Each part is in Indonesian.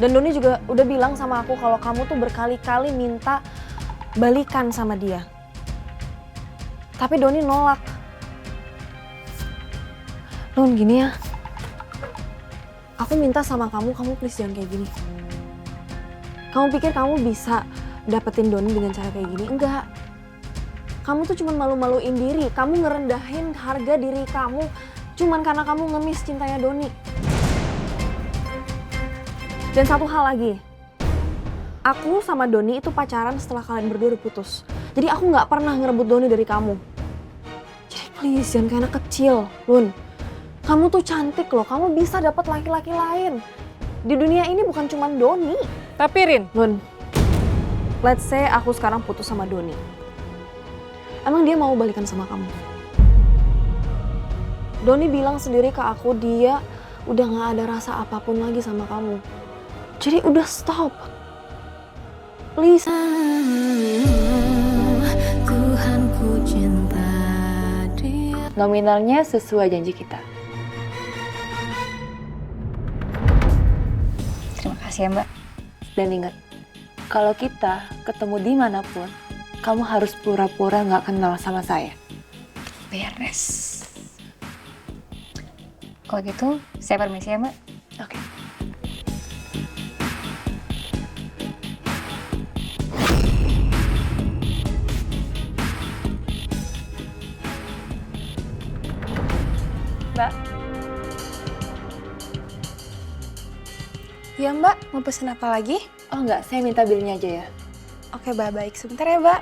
Dan Doni juga udah bilang sama aku kalau kamu tuh berkali-kali minta balikan sama dia. Tapi Doni nolak. Lun, gini ya. Aku minta sama kamu please jangan kayak gini. Kamu pikir kamu bisa dapetin Doni dengan cara kayak gini? Enggak. Kamu tuh cuma malu-maluin diri. Kamu ngerendahin harga diri kamu cuman karena kamu ngemis cintanya Doni. Dan satu hal lagi, aku sama Doni itu pacaran setelah kalian berdua udah putus. Jadi aku gak pernah ngerebut Doni dari kamu. Jadi please jangan kayak anak kecil, Lun. Kamu tuh cantik loh, kamu bisa dapat laki-laki lain. Di dunia ini bukan cuma Doni. Tapi Rin, Lun, let's say aku sekarang putus sama Doni. Emang dia mau balikan sama kamu? Doni bilang sendiri ke aku dia udah gak ada rasa apapun lagi sama kamu. Jadi udah stop. Please. Tuhan ku cinta dia. nominalnya sesuai janji kita. Terima kasih ya Mbak. Dan ingat, kalau kita ketemu dimanapun, kamu harus pura-pura nggak kenal sama saya. Beres. Kalau gitu, saya permisi ya Mbak. Oke. Mbak. Ya Mbak, mau pesen apa lagi? Oh enggak, saya minta bilnya aja ya. Oke Mbak, baik. Sebentar ya Mbak.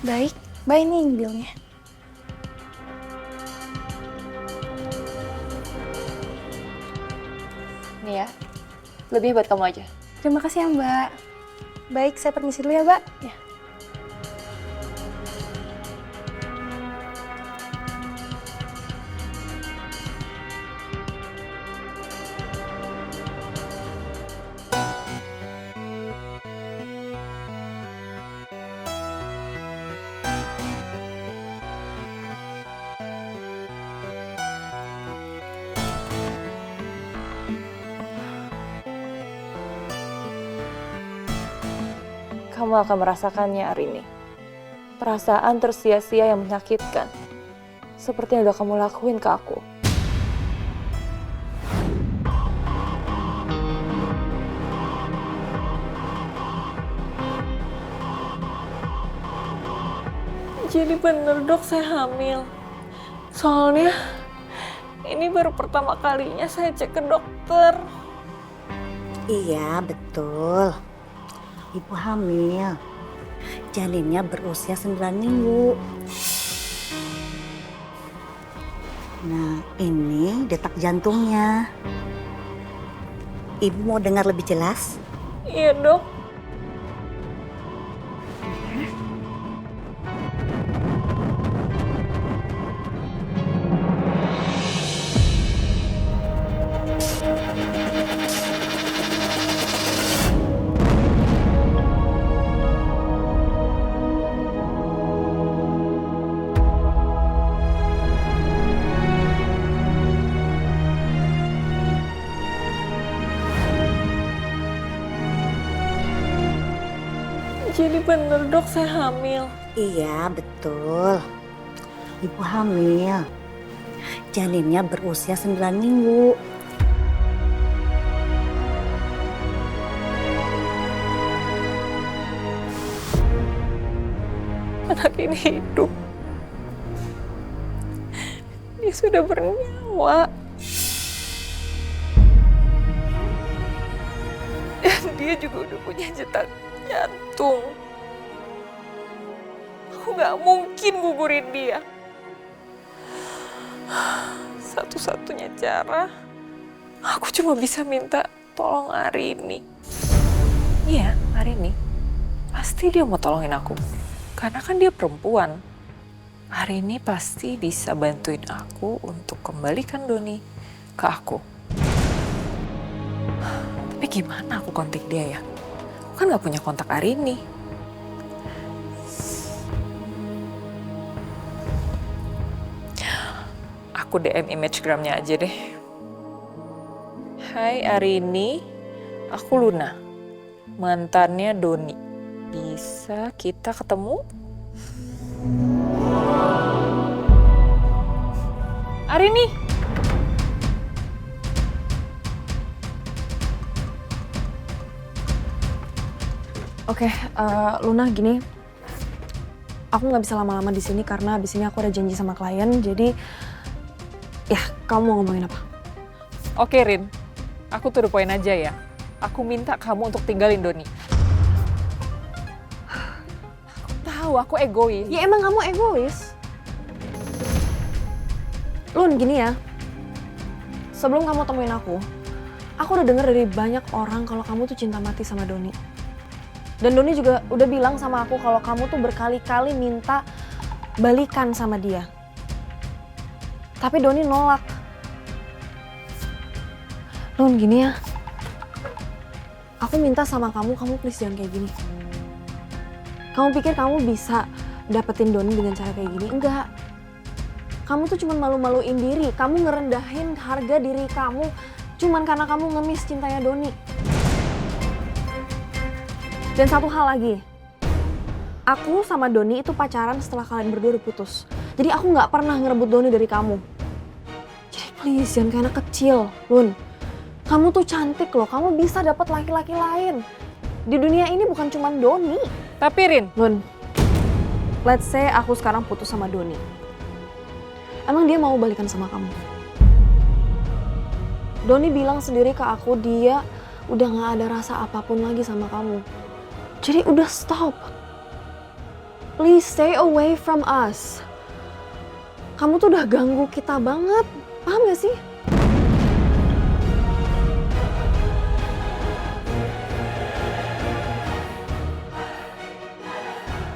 Baik, Mbak ini bilnya. Nih ya, lebih buat kamu aja. Terima kasih ya Mbak. Baik, saya permisi dulu ya Mbak. Ya. Kamu akan merasakannya hari ini. Perasaan tersia-sia yang menyakitkan. Seperti yang udah kamu lakuin ke aku. Jadi bener dok, saya hamil. Soalnya ini baru pertama kalinya saya cek ke dokter. Iya, betul. Ibu hamil. Janinnya berusia 9 minggu. Nah, ini detak jantungnya. Ibu mau dengar lebih jelas? Iya dok. Jadi bener dok, saya hamil. Iya, betul. Ibu hamil. Janinnya berusia 9 minggu. Anak ini hidup. Dia sudah bernyawa. Dan dia juga udah punya detak jantung. Aku gak mungkin gugurin dia. Satu-satunya cara, aku cuma bisa minta tolong Arini. Iya, Arini. Pasti dia mau tolongin aku. Karena kan dia perempuan. Arini pasti bisa bantuin aku untuk kembalikan Doni ke aku. Tapi gimana aku kontak dia ya? Aku kan gak punya kontak Arini. Aku DM Imagegramnya aja deh. Hai Arini, aku Luna, mantannya Doni. Bisa kita ketemu? Arini! Oke, Luna gini. Aku nggak bisa lama-lama di sini karena abis ini aku ada janji sama klien. Jadi, ya kamu mau ngomongin apa? Oke Rin, aku to the point aja ya. Aku minta kamu untuk tinggalin Doni. Aku tahu aku egois. Ya emang kamu egois. Lun, gini ya. Sebelum kamu temuin aku udah denger dari banyak orang kalau kamu tuh cinta mati sama Doni. Dan Doni juga udah bilang sama aku kalau kamu tuh berkali-kali minta balikan sama dia. Tapi Doni nolak. Lun, gini ya. Aku minta sama kamu please jangan kayak gini. Kamu pikir kamu bisa dapetin Doni dengan cara kayak gini? Enggak. Kamu tuh cuma malu-maluin diri. Kamu ngerendahin harga diri kamu cuman karena kamu ngemis cintanya Doni. Dan satu hal lagi, aku sama Doni itu pacaran setelah kalian berdua udah putus. Jadi aku nggak pernah ngerebut Doni dari kamu. Jadi please jangan kayak anak kecil, Lun. Kamu tuh cantik loh, kamu bisa dapat laki-laki lain. Di dunia ini bukan cuma Doni. Tapi Rin, Lun, let's say aku sekarang putus sama Doni. Emang dia mau balikan sama kamu? Doni bilang sendiri ke aku dia udah gak ada rasa apapun lagi sama kamu. Jadi udah stop. Please stay away from us. Kamu tuh udah ganggu kita banget. Paham gak sih?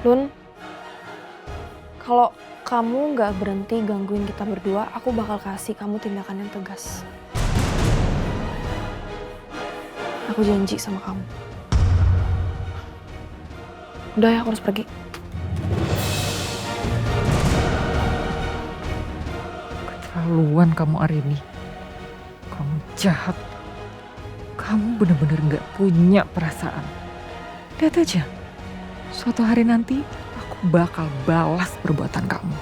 Lun, kalau kamu gak berhenti gangguin kita berdua, aku bakal kasih kamu tindakan yang tegas. Aku janji sama kamu. Udah ya, aku harus pergi. keterlaluan kamu Arini. Kamu jahat. Kamu bener-bener gak punya perasaan. Lihat aja, suatu hari nanti aku bakal balas perbuatan kamu.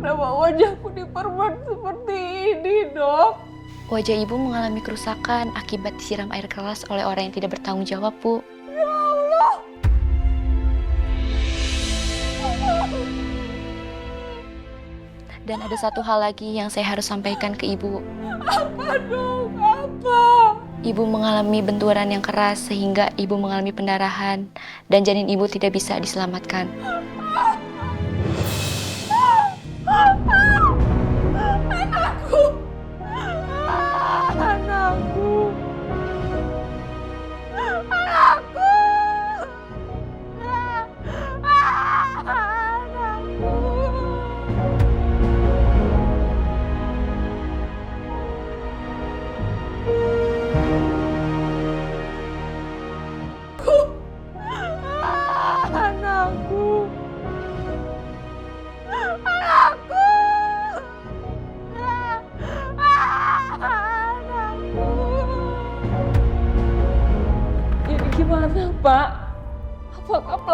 Kenapa wajahku diperbuat seperti ini, Dok? Wajah ibu mengalami kerusakan akibat disiram air keras oleh orang yang tidak bertanggung jawab, Bu. Ya Allah! Dan ada satu hal lagi yang saya harus sampaikan ke ibu. Apa, Dok? Apa? Ibu mengalami benturan yang keras sehingga ibu mengalami pendarahan dan janin ibu tidak bisa diselamatkan. Anakku! Anakku! Anakku!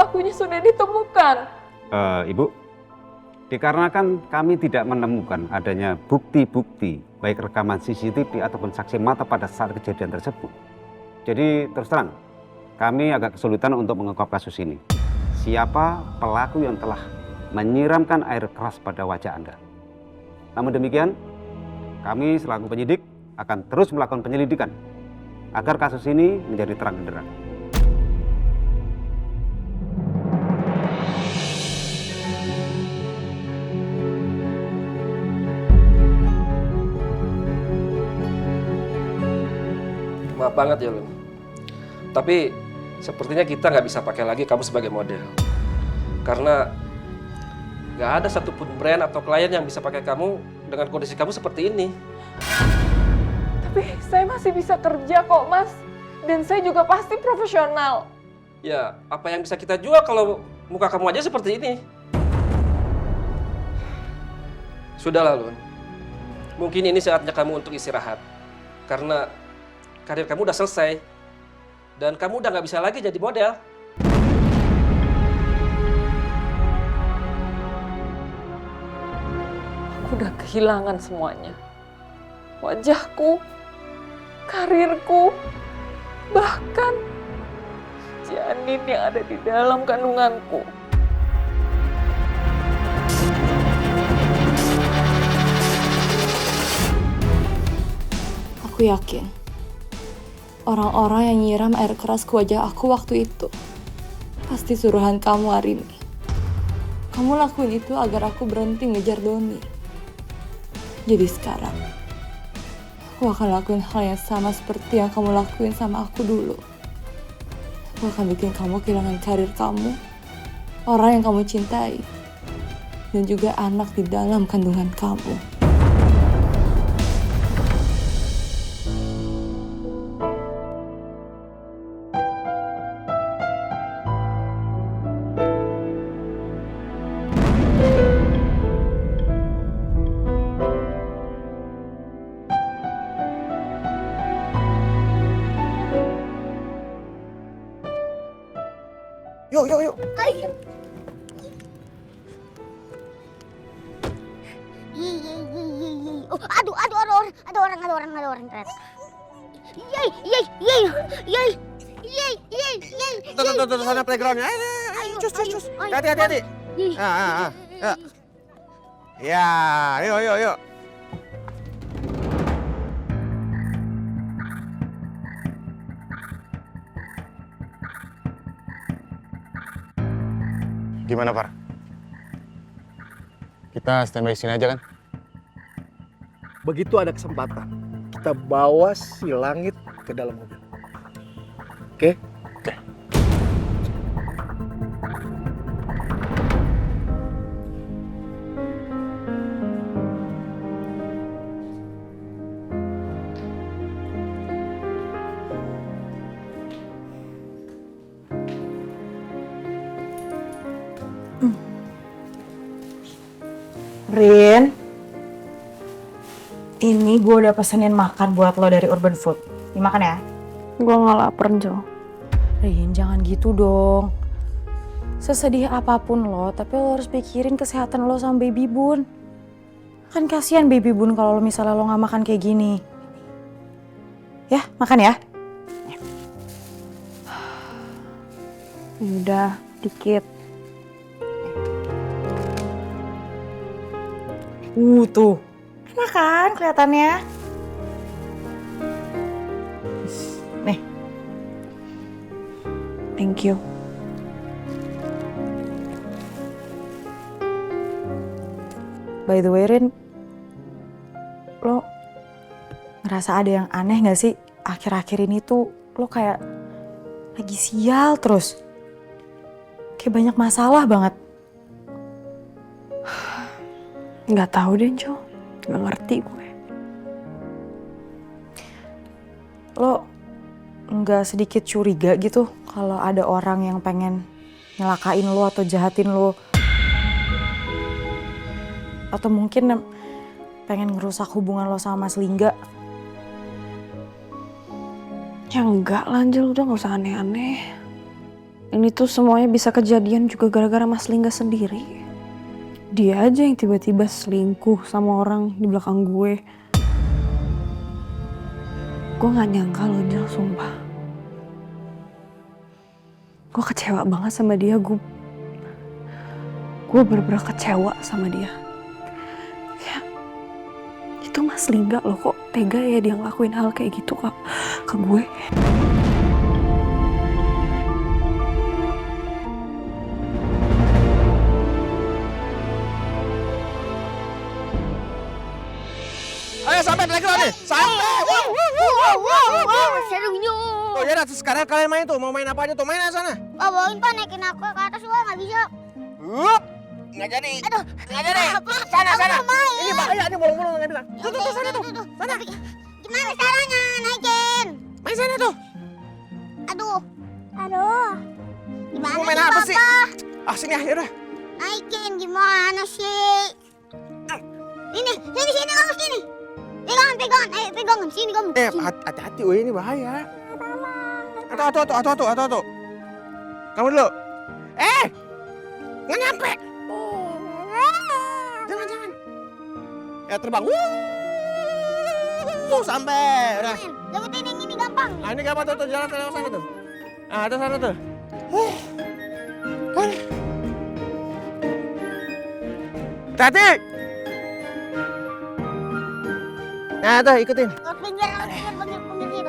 pelakunya sudah ditemukan. Ibu, dikarenakan kami tidak menemukan adanya bukti-bukti, baik rekaman CCTV ataupun saksi mata pada saat kejadian tersebut. Jadi terus terang, kami agak kesulitan untuk mengungkap kasus ini. Siapa pelaku yang telah menyiramkan air keras pada wajah Anda? Namun demikian, kami selaku penyidik akan terus melakukan penyelidikan agar kasus ini menjadi terang benderang. Maaf banget ya, Lun. Tapi sepertinya kita nggak bisa pakai lagi kamu sebagai model. Karena nggak ada satupun brand atau klien yang bisa pakai kamu dengan kondisi kamu seperti ini. Tapi saya masih bisa kerja kok, Mas. Dan saya juga pasti profesional. Ya, apa yang bisa kita jual kalau muka kamu aja seperti ini? Sudahlah, Lun. Mungkin ini saatnya kamu untuk istirahat. Karena karir kamu udah selesai. Dan kamu udah nggak bisa lagi jadi model. Aku udah kehilangan semuanya. Wajahku, karirku, bahkan janin yang ada di dalam kandunganku. Aku yakin orang-orang yang nyiram air keras ke wajah aku waktu itu pasti suruhan kamu, Arini. Kamu lakuin itu agar aku berhenti ngejar Doni. Jadi sekarang aku akan lakuin hal yang sama seperti yang kamu lakuin sama aku dulu. Aku akan bikin kamu kehilangan karir kamu, orang yang kamu cintai, dan juga anak di dalam kandungan kamu. Yuk. Oh, ada orang ternyata. Tuh, sana playgroundnya. Cus. Hati-hati. Ya, yuk. Gimana, Far? Kita standby sini aja kan? Begitu ada kesempatan, kita bawa si Langit ke dalam mobil. Oke? Oke. Rin, ini gue udah pesenin makan buat lo dari Urban Food. Dimakan ya? Gue nggak lapar, Jo. Rin, jangan gitu dong. Sesedih apapun lo, tapi lo harus pikirin kesehatan lo sama baby bun. Kan kasihan baby bun kalau lo misalnya lo nggak makan kayak gini. Ya, makan ya. Udah, dikit. Tuh. Enak kan kelihatannya? Nih. Thank you. By the way, Rin, lo ngerasa ada yang aneh gak sih? Akhir-akhir ini tuh lo kayak lagi sial terus. Kayak banyak masalah banget. Nggak tahu deh, Jo. Nggak ngerti gue. Lo nggak sedikit curiga gitu kalau ada orang yang pengen nyelakain lo atau jahatin lo? Atau mungkin pengen ngerusak hubungan lo sama Mas Lingga? Ya enggak lah, Angel. Udah nggak usah aneh-aneh. Ini tuh semuanya bisa kejadian juga gara-gara Mas Lingga sendiri. Dia aja yang tiba-tiba selingkuh sama orang di belakang gue. Gue gak nyangka loh, Jel, sumpah. Gue kecewa banget sama dia. Gue bener-bener kecewa sama dia. Ya, itu Mas Lingga loh, kok tega ya dia ngelakuin hal kayak gitu ke gue. Ayo sampai playground nih, sampai. Serunya. Tuh ya, sekarang kalian main tuh, mau main apa aja tuh, main aja sana. Pak, bawain Pak, naikin aku ke atas, Pak, nggak bisa. Nggak jadi. Aduh, Nggak jadi. apa? Sana, Aku sana. mau main. Ini bahaya, ini bolong-bolong nggak bilang. Tuh, sana tuh. Sana. Tapi, gimana caranya naikin? Main sana tuh. Aduh. Gimana Mau main nih, apa Papa? sih? Ah, sini ya, yaudah. Naikin gimana sih? Sini kamu sini. Pegangan, ayo pegangan, sini kamu. Hati-hati, woi, ini bahaya. Atuh. Kamu dulu. Nggak nyampe. Jangan. Ya terbang. Sampai. Udah. Dapetin yang ini gampang. Ah, ini gampang tuh, jalan sana tuh. Ah, ada sana tuh. Hati. Nah, tuh ikutin. Ke pinggir gitu.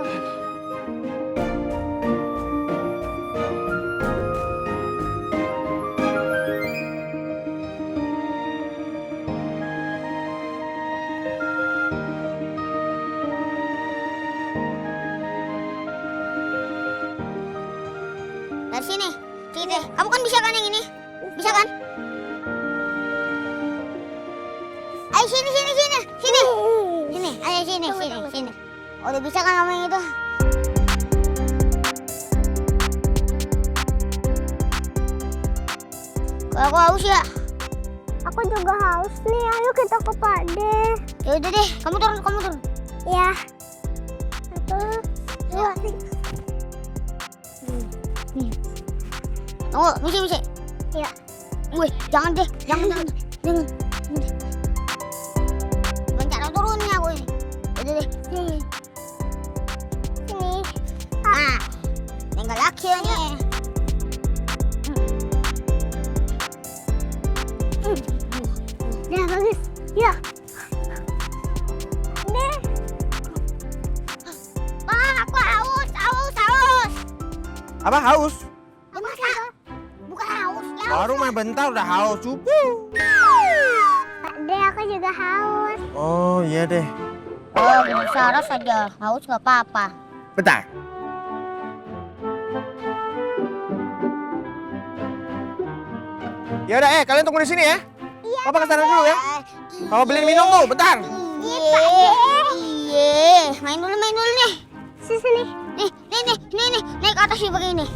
Dari sini. Kamu kan bisa kan yang ini? Bisa kan? Ayo sini. Ayo sini. Oh, udah bisa kan kamu yang itu? Kalau aku haus ya? Aku juga haus nih. Ayo kita ke Pakde. Ya udah deh, kamu turun. Ya. 1, 2, 3. Tunggu, misi. Ya. Wih, jangan deh. Jangan. Cara turunnya aku ini. Udah deh. Sini. Ah, tinggal lagi nih. Ya, bagus. Ya. Deh. Pak, aku haus. Apa haus? Bukan haus, ya. Baru main bentar udah haus, cupu. Pak De, aku juga haus. Oh, iya deh. Oh, Sarah saja. Haus nggak apa-apa. Bentar. Ya udah, kalian tunggu di sini ya. Iya. Papa kesana dulu ya. Papa beliin minum tuh, bentar. Iya. Main dulu nih. Sini. Nih. Naik ke atas sih begini.